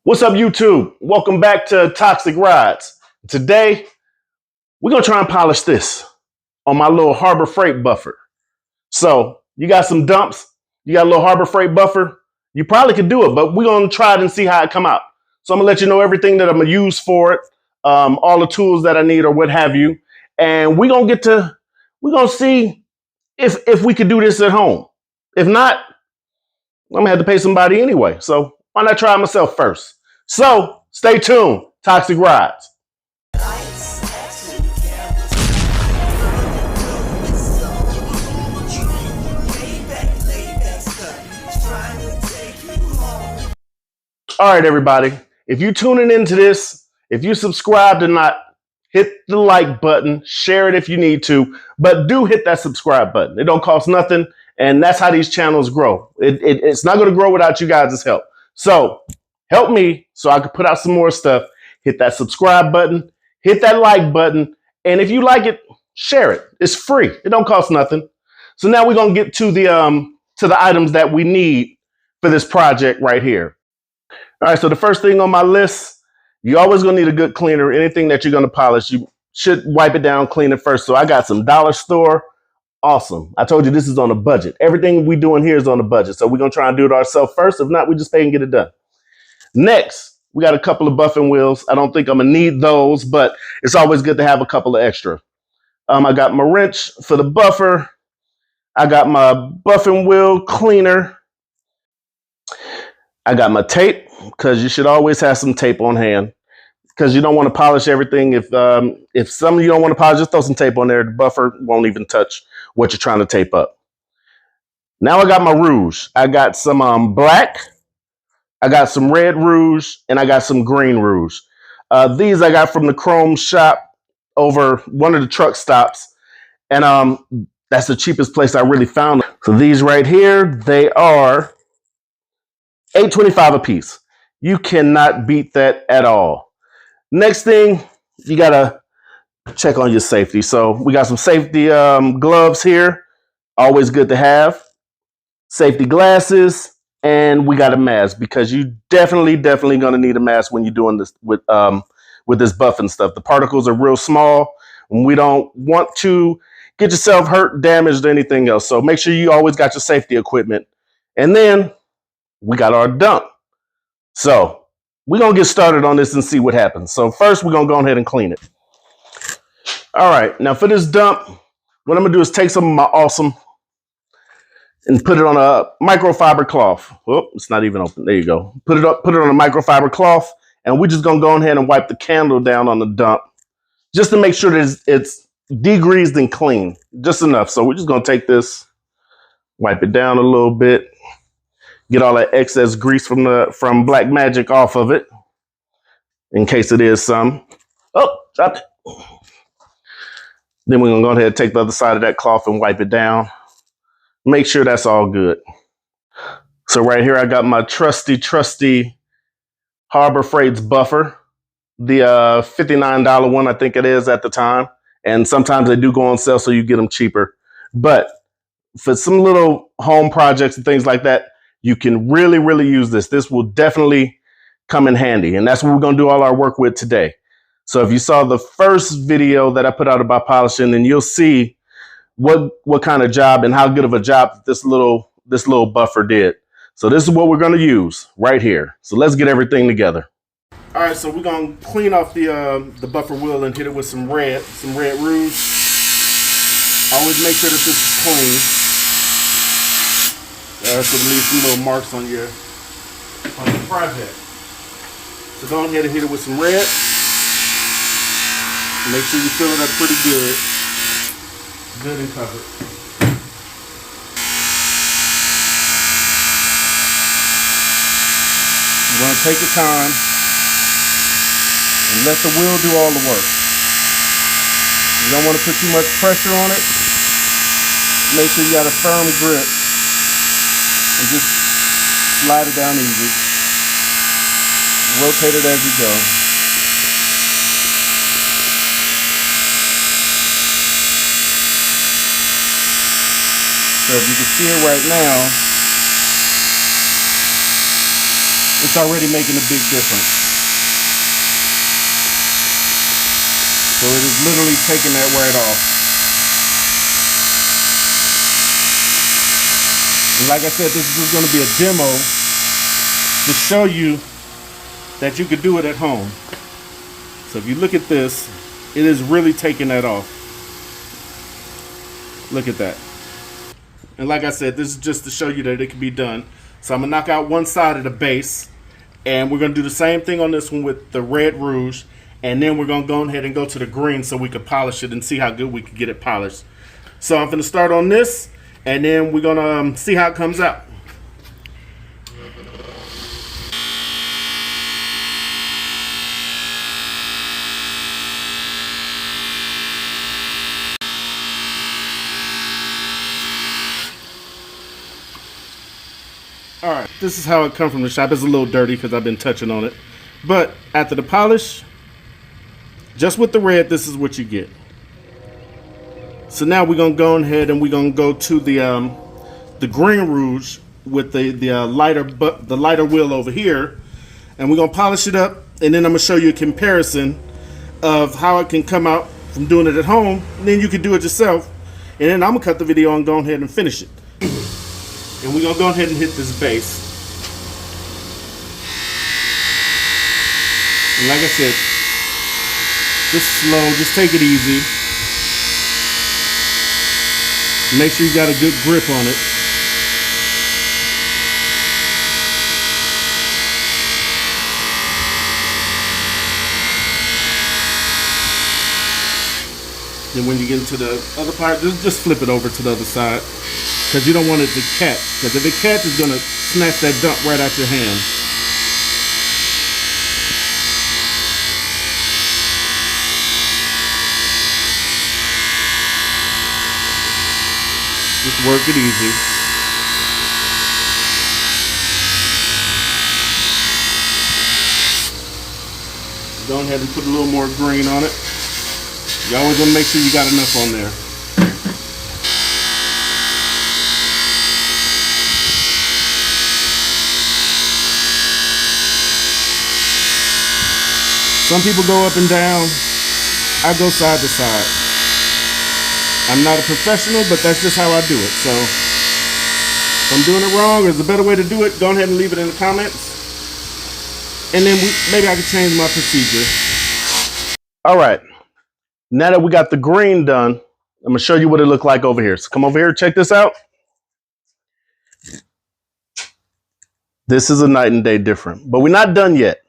What's up, YouTube? Welcome back to Toxic Rides. Today, we're going to try and polish this on my little Harbor Freight buffer. So, you got some dumps, you got a little Harbor Freight buffer, you probably could do it, but we're going to try it and see how it come out. So, I'm going to let you know everything that I'm going to use for it, all the tools that I need or what have you. And we're going to see if we could do this at home. If not, I'm going to have to pay somebody anyway. So, why not try it myself first? So, stay tuned. Toxic Rides. All right, everybody. If you're tuning into this, if you subscribed or not, hit the like button, share it if you need to, but do hit that subscribe button. It don't cost nothing, and that's how these channels grow. It's not going to grow without you guys' help. So, help me so I can put out some more stuff. Hit that subscribe button, hit that like button, and if you like it, share it. It's free. It don't cost nothing. So now we're gonna get to the items that we need for this project right here. All right, so the first thing on my list, you're always gonna need a good cleaner. Anything that you're gonna polish, you should wipe it down, clean it first. So I got some dollar store. Awesome. I told you this is on a budget. Everything we doing here is on a budget. So we're gonna try and do it ourselves first. If not, we just pay and get it done. Next, we got a couple of buffing wheels. I don't think I'm gonna need those, but it's always good to have a couple of extra. I got my wrench for the buffer. I got my buffing wheel cleaner. I got my tape, because you should always have some tape on hand, because you don't want to polish everything. If some of you don't want to polish, just throw some tape on there. The buffer won't even touch what you're trying to tape up. Now I got my rouge. I got some black. I got some red rouge, and I got some green rouge. These I got from the Chrome shop over one of the truck stops. And that's the cheapest place I really found them. So these right here, they are $8.25 a piece. You cannot beat that at all. Next thing, you got to check on your safety. So we got some safety gloves here. Always good to have. Safety glasses. And we got a mask, because you definitely going to need a mask when you're doing this with this buffing stuff. The particles are real small, and we don't want to get yourself hurt, damaged, or anything else. So make sure you always got your safety equipment. And then we got our dump. So we're going to get started on this and see what happens. So first, we're going to go ahead and clean it. All right. Now for this dump, what I'm going to do is take some of my awesome and put it on a microfiber cloth. Oh, it's not even open. There you go. Put it on a microfiber cloth, and we're just gonna go ahead and wipe the candle down on the dump, just to make sure that it's degreased and clean, just enough. So we're just gonna take this, wipe it down a little bit, get all that excess grease from Black Magic off of it, in case it is some. Oh, dropped it. Then we're gonna go ahead and take the other side of that cloth and wipe it down. Make sure that's all good. So right here, I got my trusty Harbor Freight's buffer, the $59 one, I think it is at the time. And sometimes they do go on sale, so you get them cheaper. But for some little home projects and things like that, you can really use this. This will definitely come in handy. And that's what we're going to do all our work with today. So if you saw the first video that I put out about polishing, then you'll see what kind of job and how good of a job this little buffer did. So this is what we're going to use right here. So let's get everything together. All right, so we're going to clean off the buffer wheel and hit it with some red rouge. Always make sure that this is clean. So to leave some little marks on your project. So go ahead and hit it with some red. Make sure you fill it up pretty good. Good and covered. You're going to take your time and let the wheel do all the work. You don't want to put too much pressure on it. Make sure you got a firm grip and just slide it down easy. Rotate it as you go. So if you can see it right now, it's already making a big difference. So it is literally taking that right off. And like I said, this is going to be a demo to show you that you could do it at home. So if you look at this, it is really taking that off. Look at that. And like I said, this is just to show you that it can be done. So I'm going to knock out one side of the base. And we're going to do the same thing on this one with the red rouge. And then we're going to go ahead and go to the green so we can polish it and see how good we can get it polished. So I'm going to start on this. And then we're going to see how it comes out. Alright, this is how it comes from the shop. It's a little dirty because I've been touching on it. But after the polish, just with the red, this is what you get. So now we're going to go ahead and we're going to go to the green rouge with the lighter wheel over here. And we're going to polish it up. And then I'm going to show you a comparison of how it can come out from doing it at home. And then you can do it yourself. And then I'm going to cut the video and go ahead and finish it. And we're going to go ahead and hit this base. And like I said, just slow, just take it easy. Make sure you got a good grip on it. Then when you get into the other part, just flip it over to the other side. Because you don't want it to catch. Because if it catches, it's going to snatch that dump right out your hand. Just work it easy. Go ahead and put a little more green on it. You always want to make sure you got enough on there. Some people go up and down. I go side to side. I'm not a professional, but that's just how I do it. So if I'm doing it wrong or there's a better way to do it, go ahead and leave it in the comments. And then maybe I can change my procedure. All right. Now that we got the green done, I'm going to show you what it looked like over here. So come over here, check this out. This is a night and day different, but we're not done yet.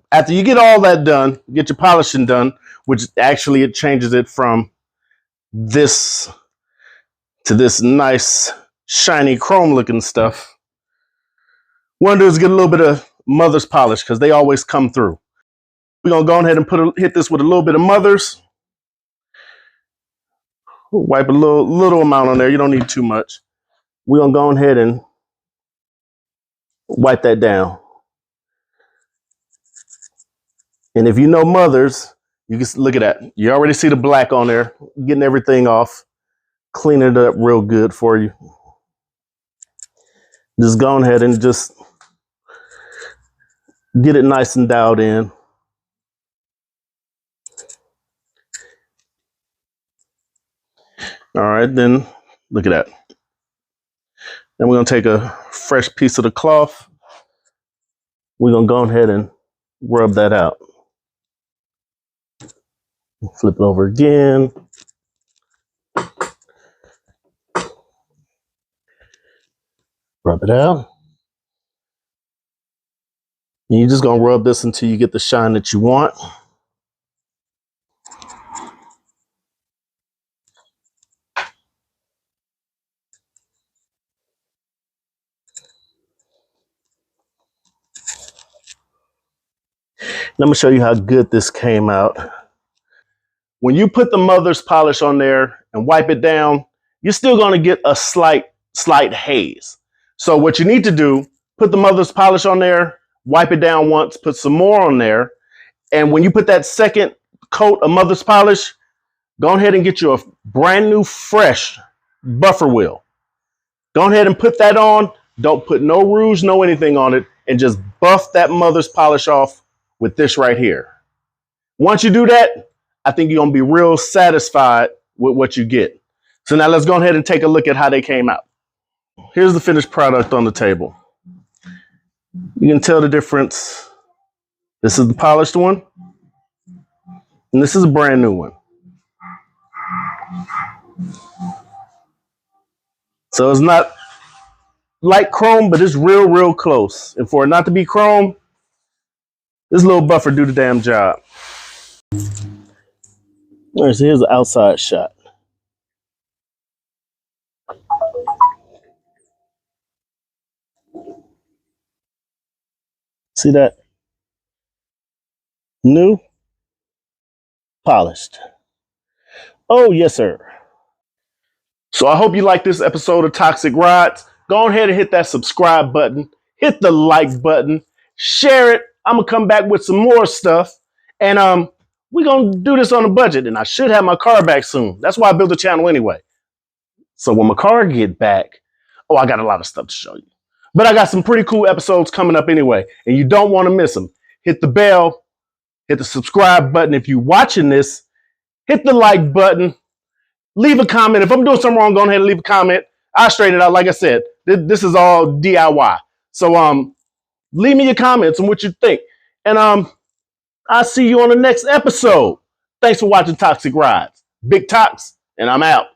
After you get all that done, get your polishing done, which actually it changes it from this to this nice shiny chrome looking stuff. What I'm gonna do is get a little bit of mother's polish because they always come through. We're gonna go ahead and hit this with a little bit of mother's. Wipe a little amount on there. You don't need too much. We're gonna go ahead and wipe that down. And if you know mothers, you can look at that. You already see the black on there, getting everything off, cleaning it up real good for you. Just go ahead and just get it nice and dialed in. All right, then look at that. Then we're gonna take a fresh piece of the cloth. We're gonna go ahead and rub that out. Flip it over again. Rub it out. And you're just gonna rub this until you get the shine that you want. Let me show you how good this came out. When you put the mother's polish on there and wipe it down, you're still going to get a slight haze. So what you need to do, put the mother's polish on there, wipe it down once, put some more on there. And when you put that second coat of mother's polish, go ahead and get you a brand new, fresh buffer wheel. Go ahead and put that on. Don't put no rouge, no anything on it. and just buff that mother's polish off with this right here. Once you do that, I think you're going to be real satisfied with what you get. So now let's go ahead and take a look at how they came out. Here's the finished product on the table. You can tell the difference. This is the polished one, and this is a brand new one. So it's not like chrome, but it's real close. And for it not to be chrome, this little buffer do the damn job. All right, so here's the outside shot. See that? New, polished. Oh, yes, sir. So I hope you like this episode of Toxic Rides. Go ahead and hit that subscribe button. Hit the like button. Share it. I'm going to come back with some more stuff. And we're going to do this on a budget. And I should have my car back soon. That's why I built the channel anyway. So when my car get back, I got a lot of stuff to show you. But I got some pretty cool episodes coming up anyway. And you don't want to miss them. Hit the bell. Hit the subscribe button. If you're watching this, hit the like button. Leave a comment. If I'm doing something wrong, go ahead and leave a comment. I'll straighten it out. Like I said, this is all DIY. So leave me your comments on what you think. And I'll see you on the next episode. Thanks for watching Toxic Rides. Big Tox, and I'm out.